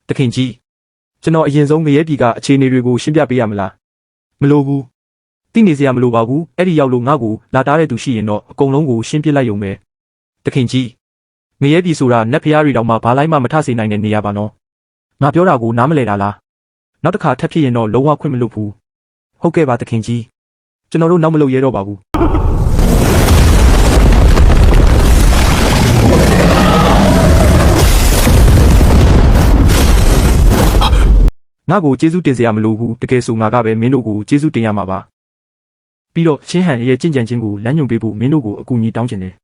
တခင်ကြီးကျွန်တော်အရင်ဆုံးငရဲပြည်ကအခြေအနေတွေကိုရှင်းပြပေးရမလားမလိုဘူးသိနေစရာမလိုပါဘူးအဲ့ဒီရောက်လို့ငါ့ကိုလာတားတဲ့သူရှိရင်တော့အကုန်လုံးကိုရှင်းပြလိုက်ရုံပဲတခင်ကြီးငရဲပြည်ဆိုတာနတ်ဖျားတွေတောင်မှဘာလိုက်မှမထစေနိုင်တဲ့နေရာပါနော်ငါပြောတာကိုနားမလဲတာလားနောက်တစ်ခါထပ်ဖြစ်ရင်တော့လုံးဝခွင့်မလွတ်ဘူးဟုတ်ကဲ့ပါတခင်ကြီးကျွန်တော်တို့နောက်မလုပ်ရတော့ပါဘူးငါ့ကိုကျေးဇူးတင်စရာမလိုဘူးတကယ်ဆိုငါကပဲမင်းတို့ကိုကျေးဇူးတင်ရမှာပါပြီးတော့ချင်းဟန်ရဲ့ကြင်ကြံခြင်းကိုလမ်းညွှန်ပေးဖို့မင်းတို့ကိုအကူအညီတောင်းချင်တယ်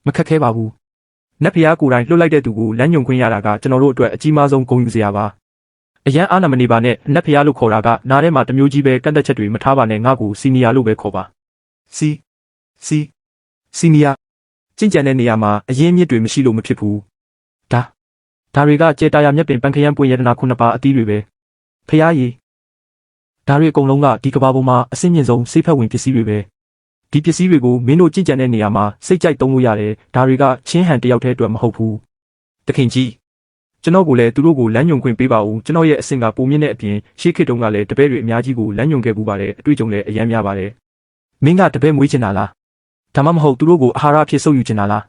မခက်ခဲပါဘူးနတ်ဖျားကိုယ်တိုင်လွှတ်လိုက်တဲ့သူကိုလမ်းညွှန်ခွင့်ရတာကကျွန်တော်တို့အတွက်အကြီးမားဆုံးဂုဏ်ယူစရာပါအရန်အားနာမနေပါနဲ့နတ်ဖျားလို့ခေါ်တာကနားထဲမှာတမျိုးကြီးပဲကန့်သက်ချက်တွေမထားပါနဲ့ငါ့ကိုစီနီယာလို့ပဲခေါ်ပါစီနီယာကြင်ကြံတဲ့နေရာမှာအရင်မြစ်တွေမရှိလို့မဖြစ်ဘူးဒါတွေကကျေတာယာမြက်ပင်ပန်းခရမ်းပွင့်ရတနာခုနှစ်ပါးအသီးတွေပဲဖျားရည်ဒါတွေအကုန်လုံးကဒီကဘာပေါ်မှာအဆင့်မြင့်ဆုံးစိတ်ဖက်ဝင်ပစ္စည်းတွေပဲဒီပစ္စည်းတွေကိုမင်းတို့ကြင်ကြံတဲ့နေရာမှာစိတ်ကြိုက်သုံးလို့ရတယ်ဒါတွေကချင်းဟန်တယောက်တည်းအတွက်မဟုတ်ဘူးတခင်ကြီးကျွန်တော်ကိုလည်းသူတို့ကိုလမ်းညွှန်ခွင့်ပေးပါဦးကျွန်တော်ရဲ့အဆင့်ကပုံမြင့်တဲ့အပြင်ရှေးခေတ်တုန်းကလည်းတပည့်တွေအများကြီးကိုလမ်းညွှန်ခဲ့ပူပါတယ်အတွေ့အကြုံလည်းအများများပါတယ်မင်းကတပည့်မွေးချင်တာလားဒါမှမဟုတ်သူတို့ကိုအာဟာရဖြစ်ဆုပ်ယူချင်တာလား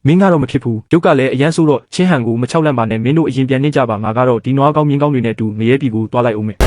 မင်းကတော့မဖြစ်ဘူးရုပ်ကလည်းအရန်ဆိုးတော့ချင်းဟန်ကိုမချောက်လန့်ပါနဲ့မင်းတို့အရင်ပြန်နေကြပါငါကတော့ဒီနွားကောင်းမြင်းကောင်းတွေနဲ့တူငရဲပြည်ကိုတွားလိုက်အောင်မယ်